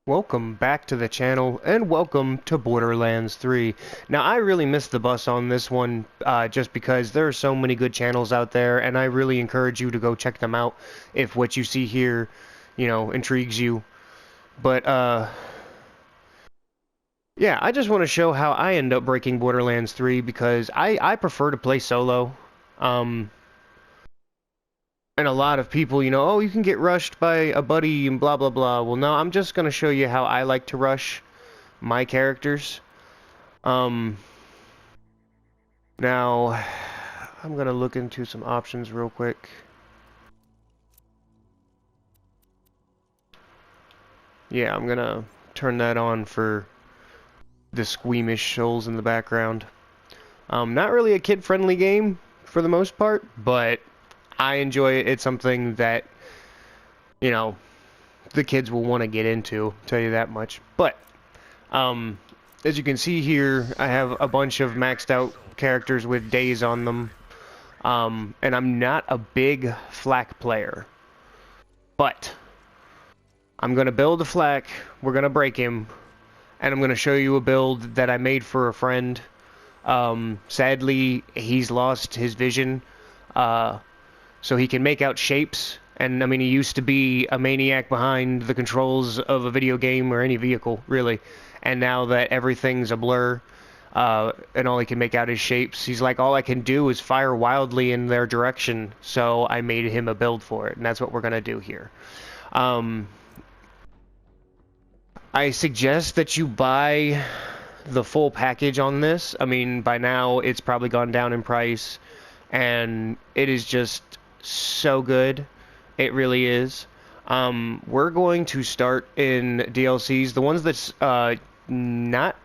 Welcome back to the channel, and welcome to Borderlands 3. Now, I really missed the bus on this one, just because there are so many good channels out there, and I really encourage you to go check them out if what you see here, intrigues you. But, yeah, I just want to show how I end up breaking Borderlands 3, because I prefer to play solo. Um, and a lot of people, oh, you can get rushed by a buddy and blah, blah, blah. Well, no, I'm just going to show you how I like to rush my characters. Now, I'm gonna look into some options real quick. Yeah, I'm gonna turn that on for the squeamish souls in the background. Not really a kid-friendly game for the most part, but I enjoy it. It's something that, the kids will want to get into, tell you that much. But, as you can see here, I have a bunch of maxed out characters with days on them. And I'm not a big flak player. But I'm going to build a flak, we're going to break him, and I'm going to show you a build that I made for a friend. Sadly, he's lost his vision, so he can make out shapes. And, I mean, he used to be a maniac behind the controls of a video game or any vehicle, really. And now that everything's a blur, and all he can make out is shapes, he's like, all I can do is fire wildly in their direction. So I made him a build for it, and that's what we're going to do here. I suggest that you buy the full package on this. I mean, by now it's probably gone down in price, and it is just so good. It really is. We're going to start in DLCs. The ones that's not...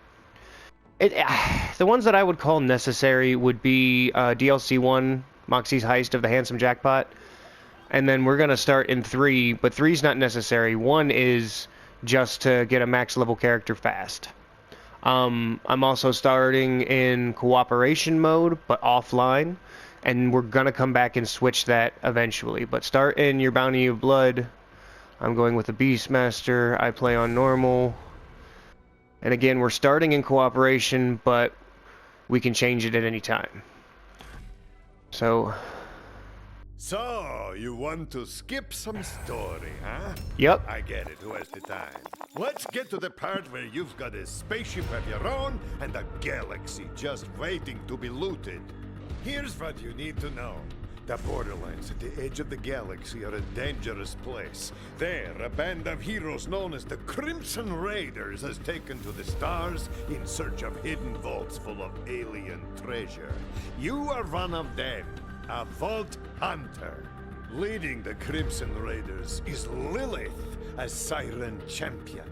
the ones that I would call necessary would be DLC 1, Moxie's Heist of the Handsome Jackpot. And then we're going to start in 3, but 3's not necessary. 1 is just to get a max level character fast. I'm also starting in cooperation mode, but offline. And we're going to come back and switch that eventually. But start in your Bounty of Blood. I'm going with the Beastmaster. I play on normal. And again, we're starting in cooperation, but we can change it at any time. So, you want to skip some story, huh? yep. I get it. Who has the time? Let's get to the part where you've got a spaceship of your own and a galaxy just waiting to be looted. Here's what you need to know. The Borderlands at the edge of the galaxy are a dangerous place. There, a band of heroes known as the Crimson Raiders has taken to the stars in search of hidden vaults full of alien treasure. You are one of them, a vault hunter. Leading the Crimson Raiders is Lilith, a siren champion.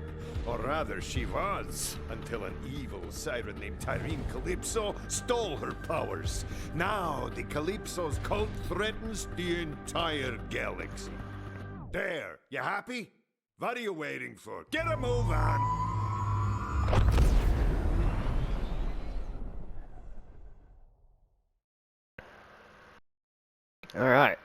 Or rather, she was, until an evil siren named Tyrene Calypso stole her powers. Now, the Calypso's cult threatens the entire galaxy. There, you happy? What are you waiting for? Get a move on! Alright.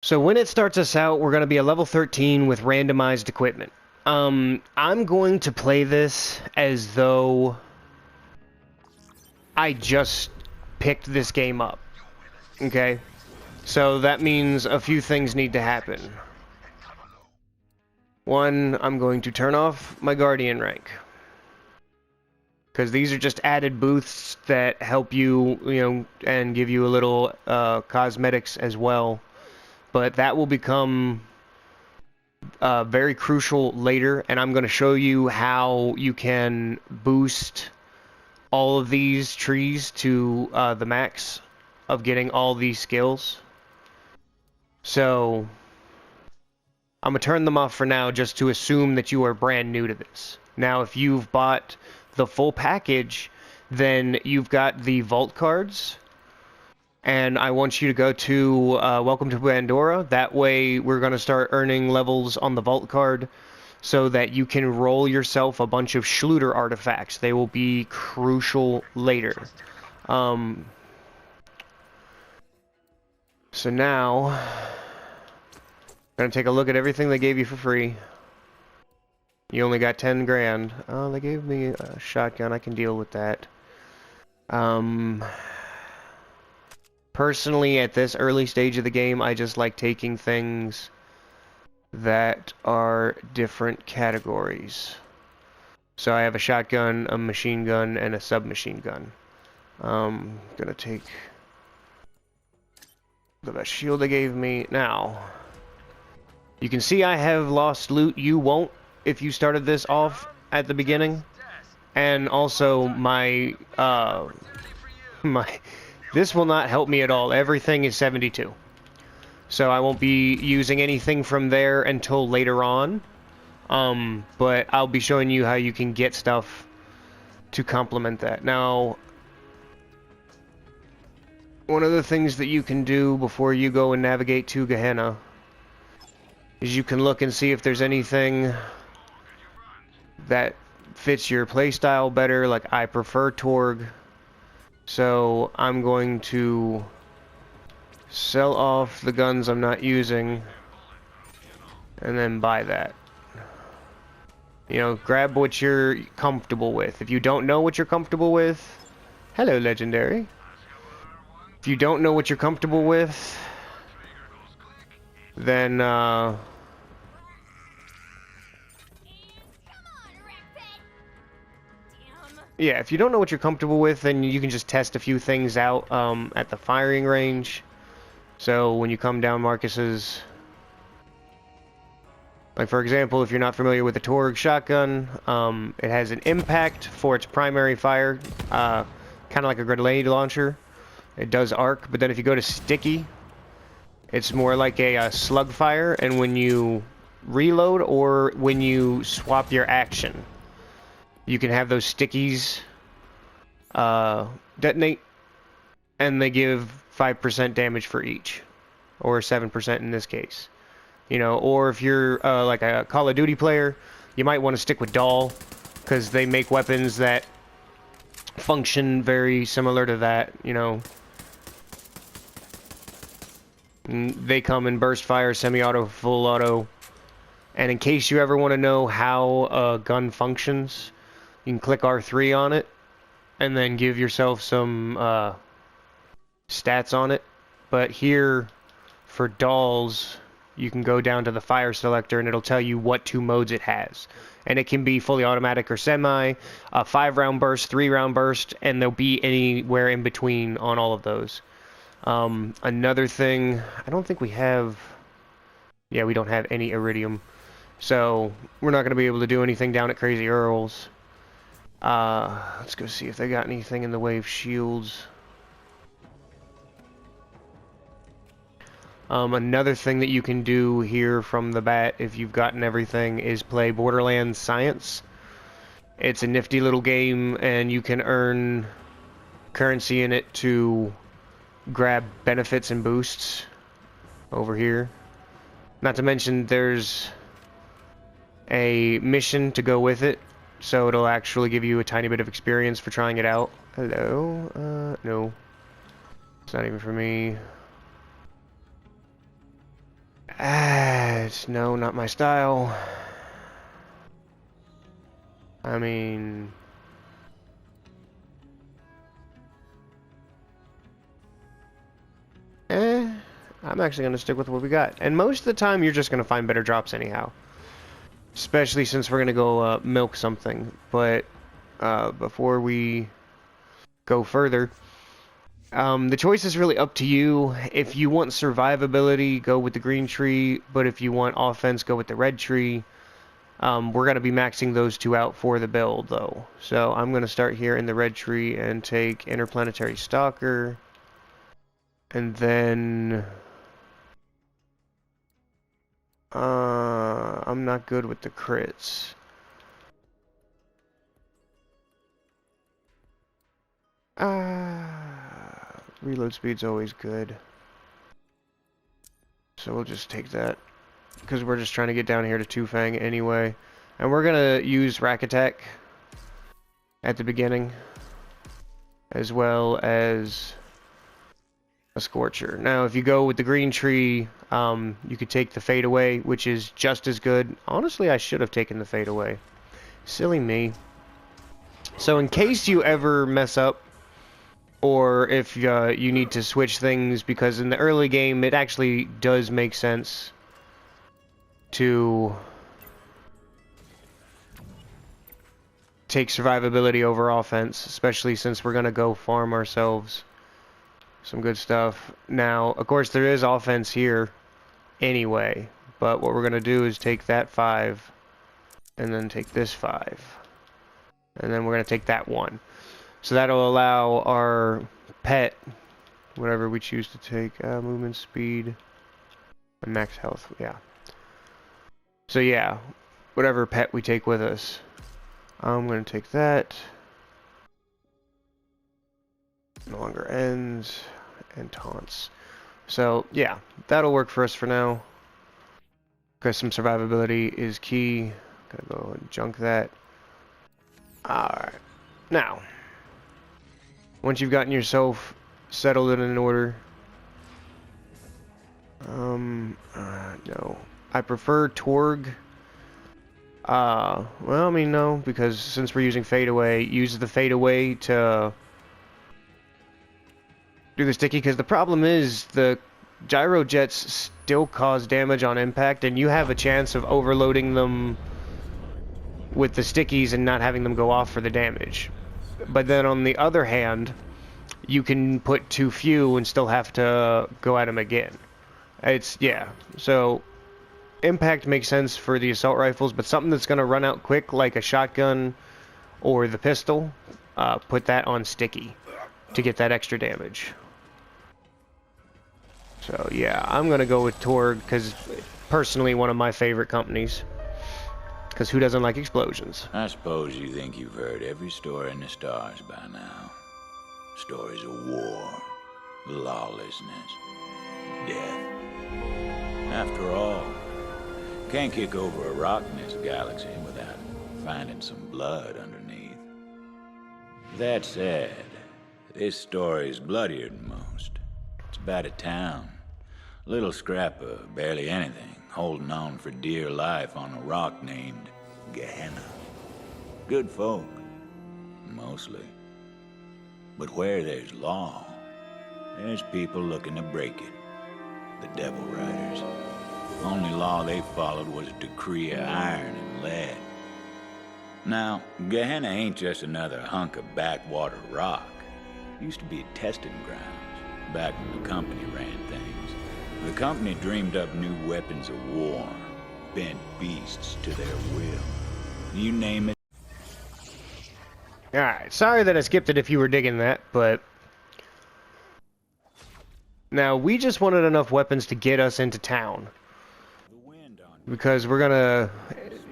So when it starts us out, we're going to be a level 13 with randomized equipment. I'm going to play this as though I just picked this game up. Okay? So that means a few things need to happen. One, I'm going to turn off my Guardian rank. Because these are just added boosts that help you, and give you a little cosmetics as well. But that will become very crucial later, and I'm going to show you how you can boost all of these trees to the max of getting all these skills. So, I'm going to turn them off for now just to assume that you are brand new to this. Now, if you've bought the full package, then you've got the vault cards. And I want you to go to Welcome to Pandora. That way, we're going to start earning levels on the vault card so that you can roll yourself a bunch of Schluter artifacts. They will be crucial later. So now, I'm going to take a look at everything they gave you for free. You only got 10 grand. Oh, they gave me a shotgun. I can deal with that. Personally, at this early stage of the game, I just like taking things that are different categories. So I have a shotgun, a machine gun, and a submachine gun. Gonna take the best shield they gave me. Now, you can see I have lost loot. You won't if you started this off at the beginning. And also, my this will not help me at all. Everything is 72. So I won't be using anything from there until later on. But I'll be showing you how you can get stuff to complement that. Now, one of the things that you can do before you go and navigate to Gehenna is you can look and see if there's anything that fits your playstyle better. Like, I prefer Torg, so I'm going to sell off the guns I'm not using and then buy that. You know, grab what you're comfortable with. If you don't know what you're comfortable with, hello, Legendary. If you don't know what you're comfortable with, then, yeah, if you don't know what you're comfortable with, then you can just test a few things out, at the firing range. So, when you come down Marcus's... Like, for example, if you're not familiar with the Torg shotgun, it has an impact for its primary fire, kind of like a grenade launcher. It does arc, but then if you go to sticky, it's more like a slug fire, and when you reload or when you swap your action, you can have those stickies detonate, and they give 5% damage for each, or 7% in this case. You know, or if you're like a Call of Duty player, you might want to stick with Doll, because they make weapons that function very similar to that, you know. They come in burst fire, semi-auto, full auto. And in case you ever want to know how a gun functions, you can click R3 on it, and then give yourself some stats on it. But here, for dolls, you can go down to the fire selector and it'll tell you what 2 modes it has. And it can be fully automatic or semi, a 5-round burst, 3-round burst, and there'll be anywhere in between on all of those. Another thing, I don't think we have... Yeah, we don't have any iridium. So, we're not going to be able to do anything down at Crazy Earl's. Let's go see if they got anything in the way of shields. Another thing that you can do here from the bat, if you've gotten everything, is play Borderlands Science. It's a nifty little game, and you can earn currency in it to grab benefits and boosts over here. Not to mention, there's a mission to go with it, so it'll actually give you a tiny bit of experience for trying it out. Hello? No. It's not even for me. No, not my style. I mean... I'm actually going to stick with what we got. And most of the time, you're just going to find better drops anyhow. Especially since we're going to go milk something. But before we go further, the choice is really up to you. If you want survivability, go with the green tree. But if you want offense, go with the red tree. We're going to be maxing those 2 out for the build, though. So I'm going to start here in the red tree and take Interplanetary Stalker. And then... I'm not good with the crits. Reload speed's always good. So we'll just take that. Because we're just trying to get down here to Two-Fang anyway. And we're gonna use Rack Attack at the beginning. As well as a Scorcher. Now, if you go with the green tree, you could take the Fade Away, which is just as good. Honestly, I should have taken the Fade Away. Silly me. So in case you ever mess up, or if you need to switch things, because in the early game it actually does make sense to take survivability over offense, especially since we're going to go farm ourselves some good stuff. Now, of course, there is offense here anyway, but what we're going to do is take that 5, and then take this 5, and then we're going to take that 1. So that'll allow our pet, whatever we choose to take, movement speed, and max health, yeah. So yeah, whatever pet we take with us. I'm going to take that. No longer ends, and taunts. So yeah, that'll work for us for now. Because some survivability is key. Gotta go and junk that. Alright. Now, once you've gotten yourself settled and in order, no. I prefer Torg. Well, I mean, no, because since we're using Fade Away, use the Fade Away to do the sticky, because the problem is the gyro jets still cause damage on impact, and you have a chance of overloading them with the stickies and not having them go off for the damage. But then on the other hand, you can put too few and still have to go at them again. It's, yeah, so impact makes sense for the assault rifles, but something that's going to run out quick, like a shotgun or the pistol, put that on sticky to get that extra damage. So yeah, I'm going to go with Torg, because personally one of my favorite companies. Because who doesn't like explosions? I suppose you think you've heard every story in the stars by now. Stories of war, lawlessness, death. After all, can't kick over a rock in this galaxy without finding some blood underneath. That said, this story's bloodier than most. It's about a town. Little scrap of barely anything, holding on for dear life on a rock named Gehenna. Good folk, mostly. But where there's law, there's people looking to break it. The Devil Riders. Only law they followed was a decree of iron and lead. Now, Gehenna ain't just another hunk of backwater rock. It used to be a testing grounds, back when the company ran things. The company dreamed up new weapons of war, bent beasts to their will. You name it. Alright, sorry that I skipped it if you were digging that, but now we just wanted enough weapons to get us into town. Because we're gonna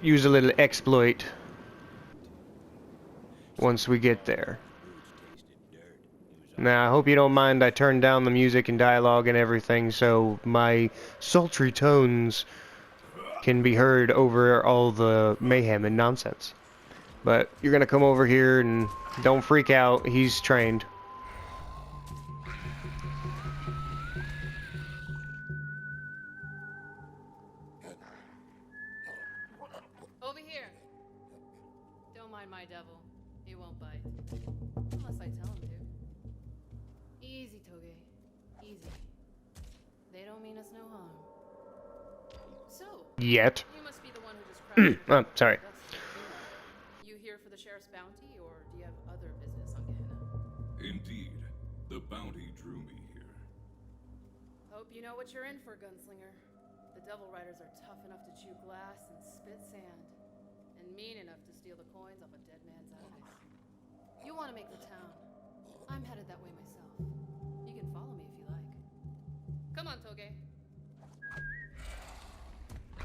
use a little exploit once we get there. Now, I hope you don't mind I turned down the music and dialogue and everything so my sultry tones can be heard over all the mayhem and nonsense. But you're gonna come over here and don't freak out, he's trained. Over here. Don't mind my devil. He won't bite. Unless I tell him to. Easy, Toge. Easy. They don't mean us no harm. So, Yet. you must be the one who just crashed. Oh, sorry. You here for the sheriff's bounty, or do you have other business on Gehenna? Indeed. The bounty drew me here. Hope you know what you're in for, Gunslinger. The Devil Riders are tough enough to chew glass and spit sand, and mean enough to steal the coins off a dead man's eyes. You want to make the town. I'm headed that way myself. You can follow me if you like. Come on, Toge. I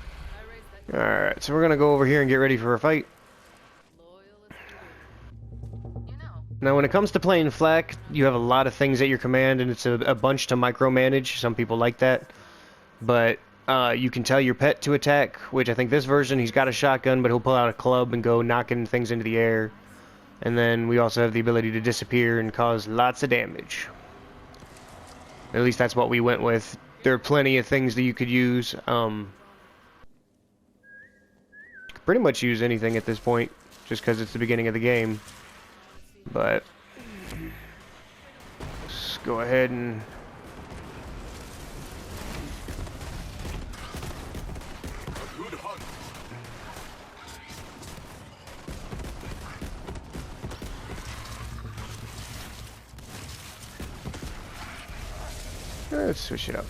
raised that. Alright, so we're gonna go over here and get ready for a fight. Loyal as can be. You know. Now, when it comes to playing Flak, you have a lot of things at your command, and it's a bunch to micromanage. Some people like that. But you can tell your pet to attack, which I think this version, he's got a shotgun, but he'll pull out a club and go knocking things into the air. And then we also have the ability to disappear and cause lots of damage. At least that's what we went with. There are plenty of things that you could use. Pretty much use anything at this point, just because it's the beginning of the game. But let's go ahead and let's switch it up.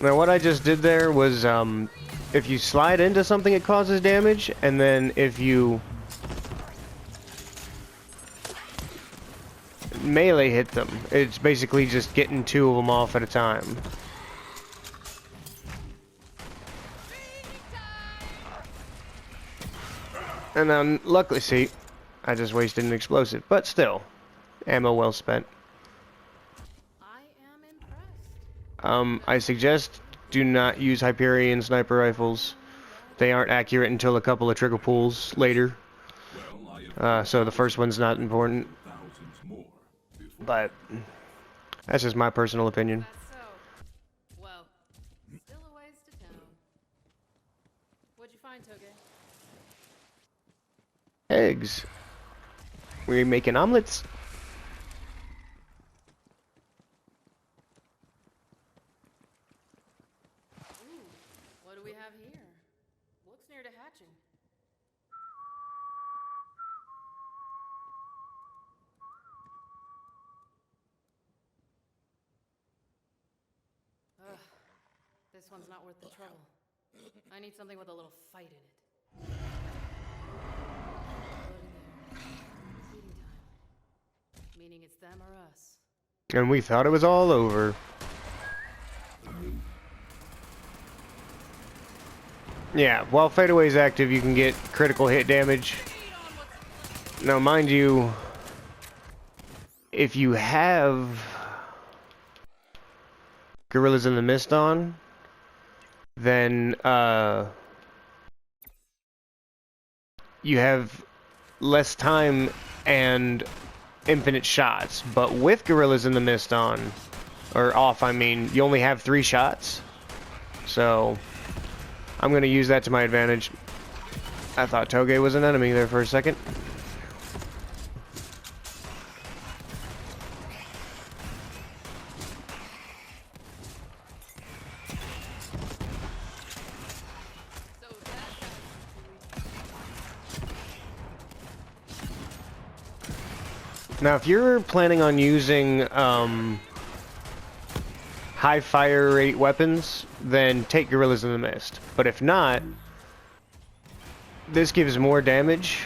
Now what I just did there was, if you slide into something it causes damage, and then if you melee hit them, it's basically just getting 2 of them off at a time. And then, luckily, see, I just wasted an explosive, but still, ammo well spent. I suggest do not use Hyperion sniper rifles. They aren't accurate until a couple of trigger pulls later. So the first one's not important. But that's just my personal opinion. Well, still a ways to town. What'd you find, Toge? Eggs. We're making omelets. What do we have here? Looks near to hatching. Ugh, this one's not worth the trouble. I need something with a little fight in it. Feeding time. Meaning it's them or us. And we thought it was all over. Yeah, while fadeaway is active, you can get critical hit damage. Now, mind you, if you have Gorillas in the Mist on, then you have less time and infinite shots. But with Gorillas in the Mist on, or off, I mean, you only have 3 shots. So I'm going to use that to my advantage. I thought Toge was an enemy there for a second. Now, if you're planning on using high fire rate weapons, then take Gorillas in the Mist. But if not, this gives more damage,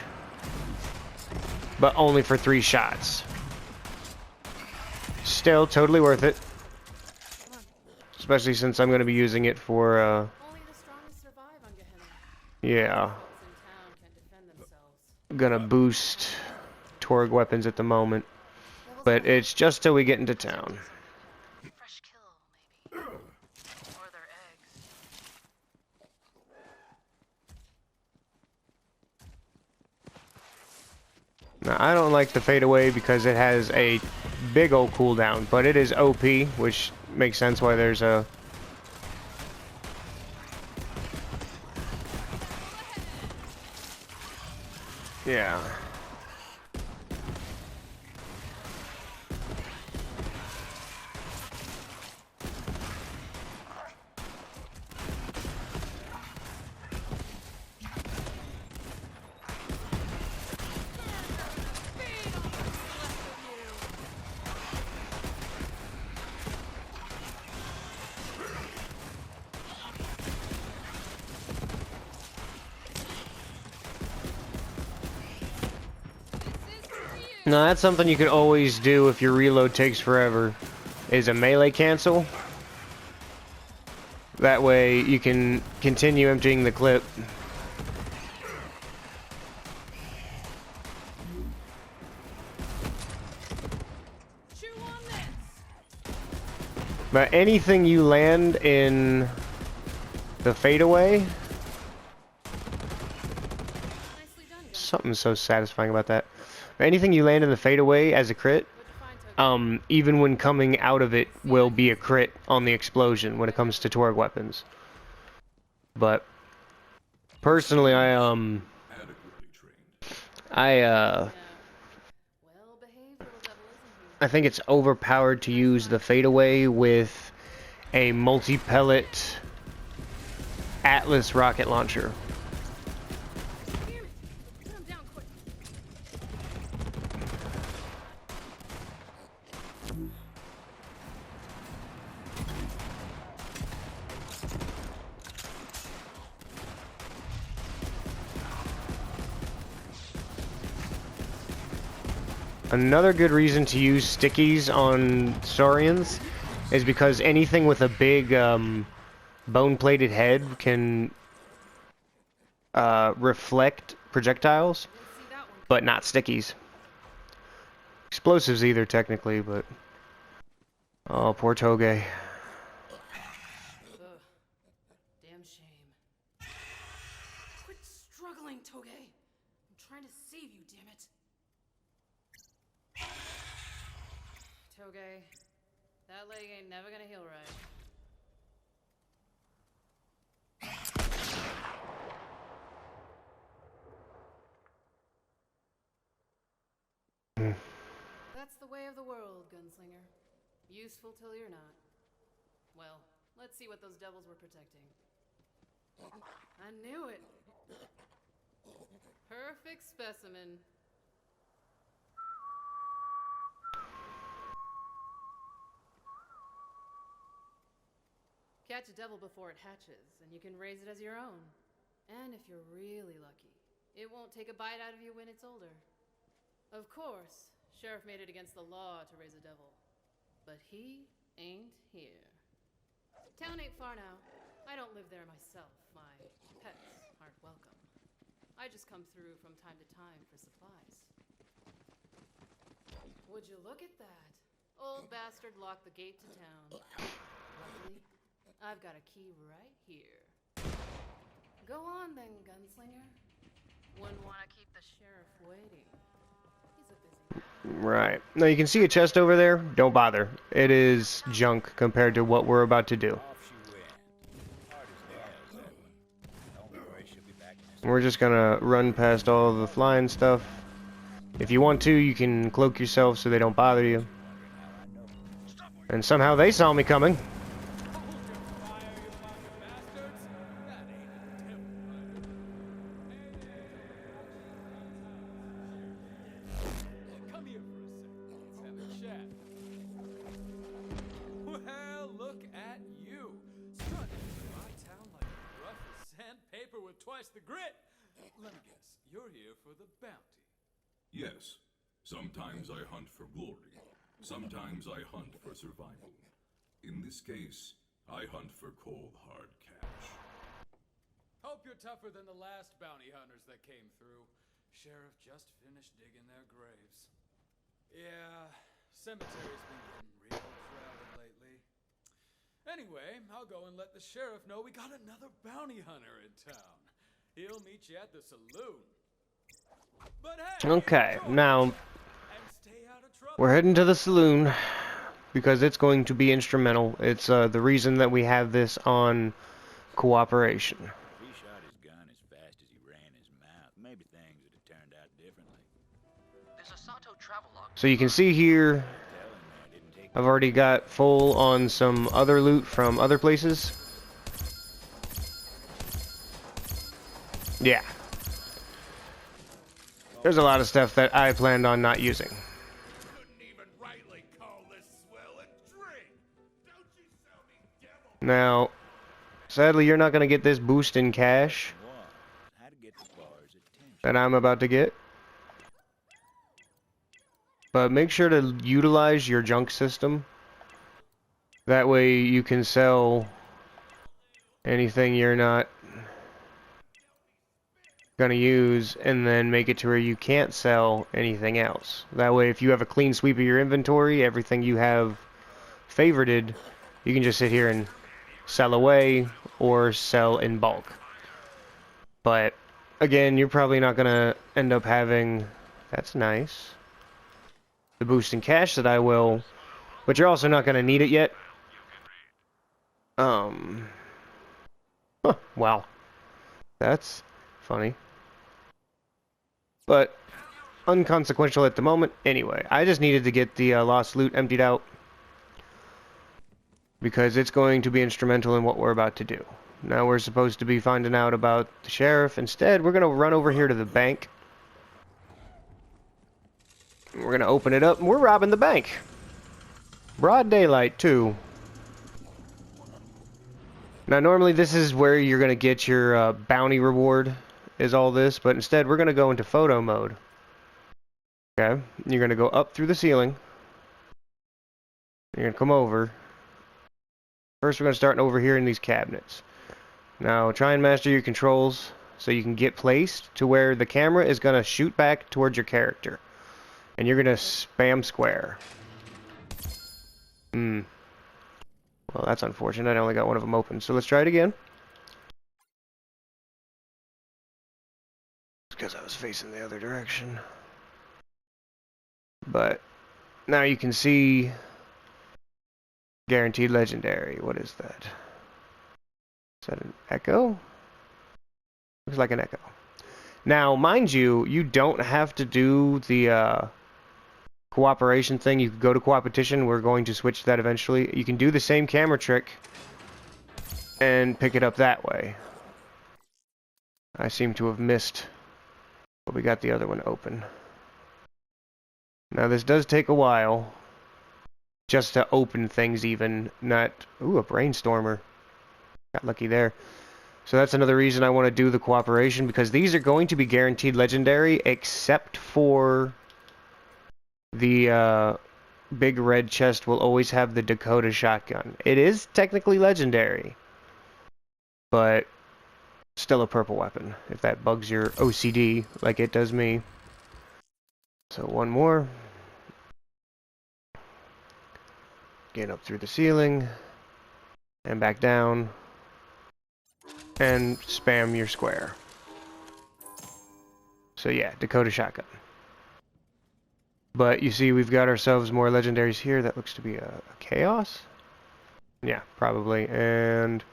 but only for 3 shots. Still totally worth it. Especially since I'm going to be using it for, Only the strongest survive on Gehenna. yeah. In town can defend themselves. Gonna boost Torg weapons at the moment. But it's just till we get into town. Fresh kill, maybe. Or their eggs. Now, I don't like the fadeaway because it has a big old cooldown, but it is OP, which makes sense why there's a... Yeah. Now that's something you can always do if your reload takes forever, is a melee cancel. That way you can continue emptying the clip. But anything you land in the fadeaway, Nicely done, guys. something so satisfying about that. Anything you land in the fadeaway as a crit, What'd you find, Toby? even when coming out of it, will be a crit on the explosion when it comes to Torg weapons. But personally, Adequately trained. I Well-behaved little devil, isn't I think it's overpowered to use the fadeaway with a multi-pellet Atlas rocket launcher. he? Damn it! Put him down quick. Another good reason to use stickies on Saurians is because anything with a big bone-plated head can reflect projectiles, Didn't see that one. but not stickies. Explosives either, technically, but... Oh, poor Toge. Ugh. Damn shame. Quit struggling, Toge. I'm trying to save you, damn it. Toge, that leg ain't never gonna heal right. That's the way of the world, gunslinger. Useful till you're not. Well, let's see what those devils were protecting. I knew it. Perfect specimen. Catch a devil before it hatches, and you can raise it as your own. And if you're really lucky, it won't take a bite out of you when it's older. Of course, Sheriff made it against the law to raise a devil. But he ain't here. Town ain't far now. I don't live there myself. My pets aren't welcome. I just come through from time to time for supplies. Would you look at that? Old bastard locked the gate to town. Luckily, I've got a key right here. Go on then, gunslinger. Wouldn't want to keep the sheriff waiting. He's a busy man. Right. Now you can see a chest over there. Don't bother. It is junk compared to what we're about to do. Off she went. Hard as nails, that one. Don't worry, she'll be back in a We're just gonna run past all of the flying stuff. If you want to, you can cloak yourself so they don't bother you. And somehow they saw me coming. Come here for a second. Let's have a chat. Well, look at you. Strutting through my town like rough as sandpaper with twice the grit. Let me guess, you're here for the bounty. Yes. Sometimes I hunt for glory. Sometimes I hunt for survival. In this case, I hunt for cold, hard cash. Hope you're tougher than the last bounty hunters that came through. Sheriff just finished digging their graves. Yeah, cemetery's been getting real crowded lately. Anyway, I'll go and let the sheriff know we got another bounty hunter in town. He'll meet you at the saloon. But hey, Okay, enjoy now and stay out of trouble. we're heading to the saloon because it's going to be instrumental. It's the reason that we have this on cooperation. If he shot his gun as fast as he ran his mouth, maybe things would have turned out differently. There's a Sato travel log. So you can see here, Tell him that didn't take I've already got full on some other loot from other places. Yeah. There's a lot of stuff that I planned on not using. Couldn't even rightly call this swell a drink. Don't you sell me devil. Now, sadly, you're not going to get this boost in cash one. How to get the bar's attention. that I'm about to get. But make sure to utilize your junk system. That way you can sell anything you're not going to use and then make it to where you can't sell anything else. That way if you have a clean sweep of your inventory, everything you have favorited You can just sit here and sell away or sell in bulk. But again, you're probably not going to end up having... That's nice. The boost in cash that I will, but you're also not going to need it yet. Wow. That's funny. But unconsequential at the moment. Anyway, I just needed to get the lost loot emptied out, because it's going to be instrumental in what we're about to do. Now we're supposed to be finding out about the sheriff. Instead, we're going to run over here to the bank. We're going to open it up, and we're robbing the bank. Broad daylight, too. Now, normally this is where you're going to get your bounty reward, is all this. But instead, we're going to go into photo mode. Okay? You're going to go up through the ceiling. You're going to come over. First, we're going to start over here in these cabinets. Now, try and master your controls so you can get placed to where the camera is going to shoot back towards your character. And you're going to spam square. Well, that's unfortunate. I only got one of them open. So let's try it again. Because I was facing the other direction. But now you can see guaranteed legendary. What is that? Is that an echo? Looks like an echo. Now, mind you, you don't have to do the cooperation thing. You can go to cooperation. We're going to switch that eventually. You can do the same camera trick and pick it up that way. I seem to have missed, but we got the other one open. Now, this does take a while just to open things even. Not... Ooh, a brainstormer. Got lucky there. So that's another reason I want to do the cooperation, because these are going to be guaranteed legendary, except for the big red chest will always have the Dakota shotgun. It is technically legendary, but still a purple weapon, if that bugs your OCD like it does me. So one more. Get up through the ceiling, and back down, and spam your square. So yeah, Dakota shotgun. But you see, we've got ourselves more legendaries here. That looks to be a chaos? Yeah, probably. And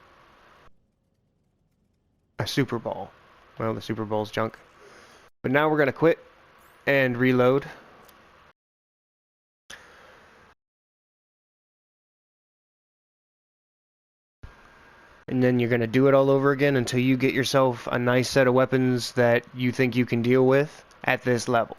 a Super Bowl. Well, the Super Bowl's junk. But now we're going to quit and reload. And then you're going to do it all over again until you get yourself a nice set of weapons that you think you can deal with at this level.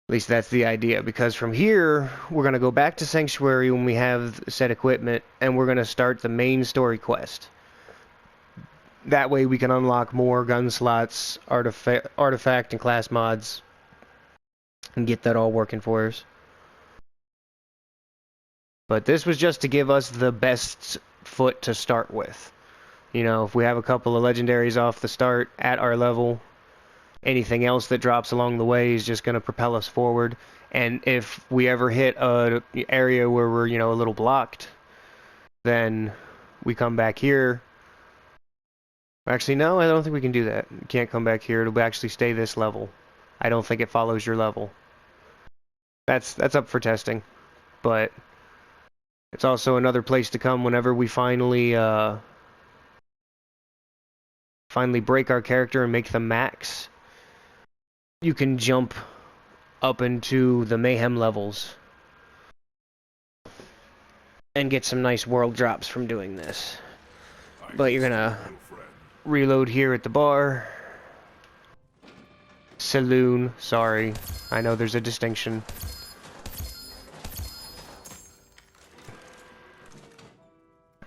At least that's the idea, because from here, we're going to go back to Sanctuary when we have set equipment, and we're going to start the main story quest. That way we can unlock more gun slots, artifact and class mods, and get that all working for us. But this was just to give us the best foot to start with. You know, if we have a couple of legendaries off the start at our level, anything else that drops along the way is just going to propel us forward. And if we ever hit an area where we're, you know, a little blocked, then we come back here. Actually, no, I don't think we can do that. You can't come back here. It'll actually stay this level. I don't think it follows your level. That's up for testing. But it's also another place to come whenever we finally break our character and make them max. You can jump up into the mayhem levels and get some nice world drops from doing this. But you're gonna reload here at the bar. Saloon, sorry. I know there's a distinction.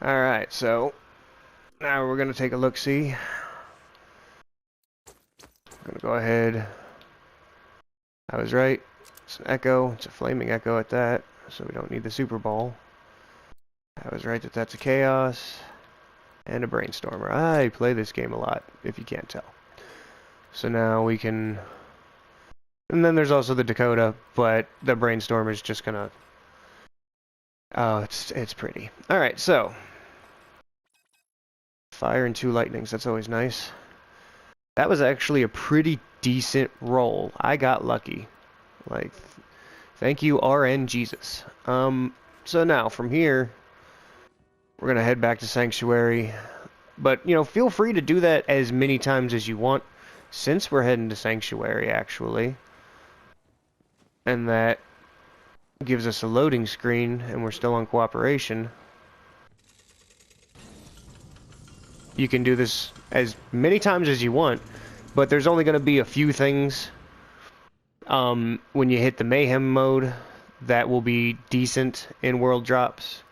Alright, so now we're gonna take a look-see. I'm gonna go ahead. I was right. It's an echo. It's a flaming echo at that, so we don't need the Super Bowl. I was right that that's a chaos. And a brainstormer. I play this game a lot, if you can't tell. So now we can... And then there's also the Dakota, but the brainstormer is just gonna Oh, it's pretty. All right, so fire and 2 lightnings. That's always nice. That was actually a pretty decent roll. I got lucky. Like, thank you, RN Jesus. So now from here, we're gonna head back to Sanctuary. But you know, feel free to do that as many times as you want, since we're heading to Sanctuary actually, and that gives us a loading screen, and we're still on cooperation. You can do this as many times as you want, but there's only going to be a few things when you hit the Mayhem mode that will be decent in world drops.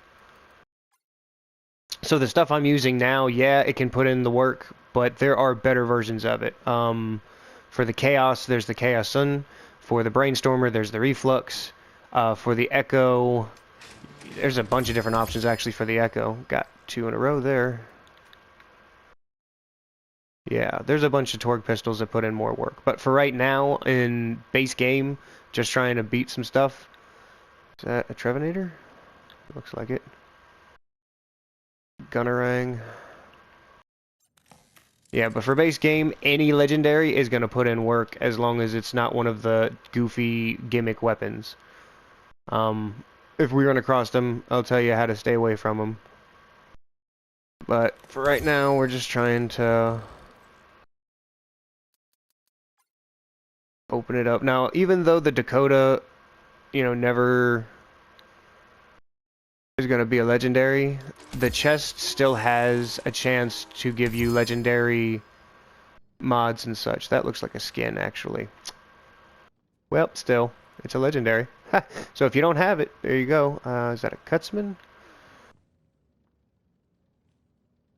So the stuff I'm using now, yeah, it can put in the work, but there are better versions of it. For the Chaos, there's the Chaos Sun. For the Brainstormer, there's the Reflux. For the Echo, there's a bunch of different options actually for the Echo. Got 2 in a row there. Yeah, there's a bunch of Torgue pistols that put in more work. But for right now, in base game, just trying to beat some stuff. Is that a Trevinator? Looks like it. Gunnerang. Yeah, but for base game, any legendary is going to put in work as long as it's not one of the goofy gimmick weapons. If we run across them, I'll tell you how to stay away from them. But for right now, we're just trying to open it up. Now, even though the Dakota, you know, never is going to be a legendary, the chest still has a chance to give you legendary mods and such. That looks like a skin, actually. Well, still, it's a legendary. So if you don't have it, there you go. Is that a Cutsman?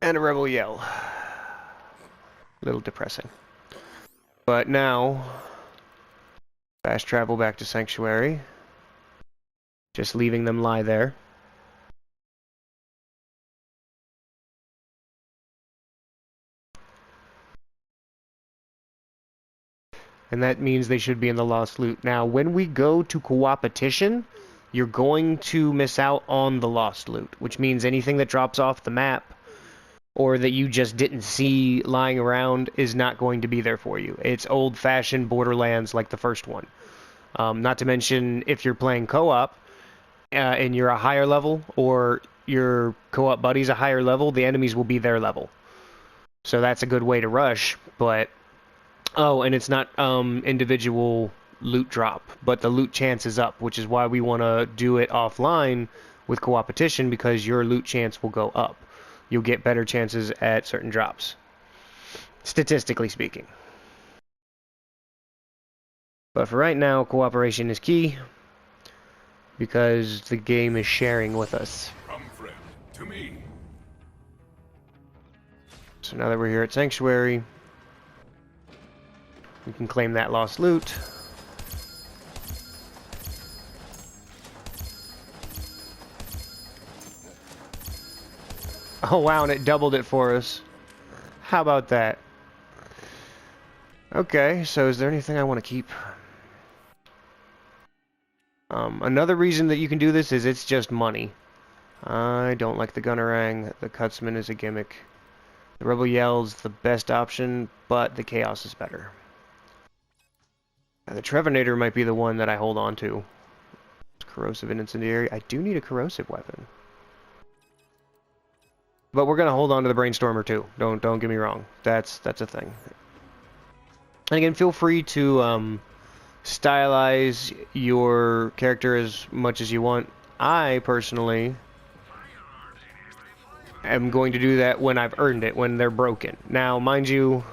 And a Rebel Yell. A little depressing. But now, fast travel back to Sanctuary. Just leaving them lie there. And that means they should be in the Lost Loot. Now, when we go to Coopetition, you're going to miss out on the Lost Loot, which means anything that drops off the map or that you just didn't see lying around is not going to be there for you. It's old-fashioned Borderlands like the first one. Not to mention, if you're playing co-op and you're a higher level, or your co-op buddy's a higher level, the enemies will be their level. So that's a good way to rush, but... Oh, and it's not individual loot drop, but the loot chance is up, which is why we want to do it offline with Coopetition, because your loot chance will go up. You'll get better chances at certain drops, statistically speaking. But for right now, cooperation is key, because the game is sharing with us. Come, friend, to me. So now that we're here at Sanctuary, we can claim that lost loot. Oh wow, and it doubled it for us. How about that? Okay, so is there anything I want to keep? Another reason that you can do this is it's just money. I don't like the Gunnerang. The Cutsman is a gimmick. The Rebel Yell's the best option, but the Chaos is better. The Trevinator might be the one that I hold on to. Corrosive and Incendiary. I do need a corrosive weapon. But we're gonna hold on to the Brainstormer too. Don't get me wrong. That's a thing. And again, feel free to stylize your character as much as you want. I personally am going to do that when I've earned it, when they're broken. Now, mind you,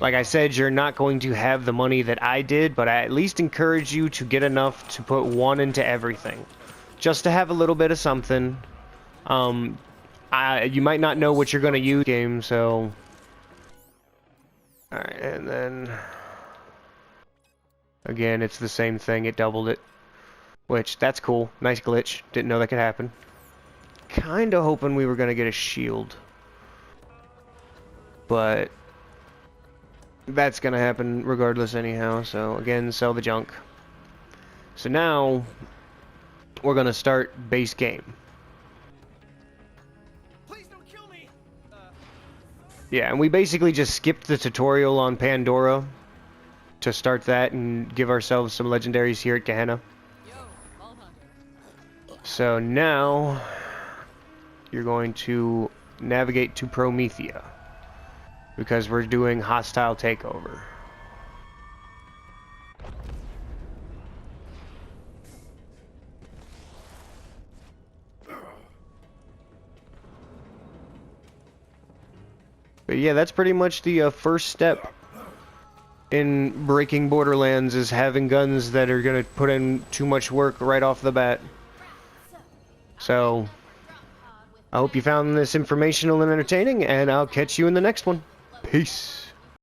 like I said, you're not going to have the money that I did, but I at least encourage you to get enough to put 1 into everything. Just to have a little bit of something. You might not know what you're going to use game, so... Alright, and then... Again, it's the same thing, it doubled it. Which, that's cool. Nice glitch. Didn't know that could happen. Kinda hoping we were going to get a shield. But... that's gonna happen regardless anyhow, so again, sell the junk. So now, we're gonna start base game. Please don't kill me. Yeah, and we basically just skipped the tutorial on Pandora to start that and give ourselves some legendaries here at Gehenna. So now you're going to navigate to Promethea because we're doing hostile takeover. But yeah, that's pretty much the first step in breaking Borderlands, is having guns that are going to put in too much work right off the bat. So, I hope you found this informational and entertaining, and I'll catch you in the next one. Peace.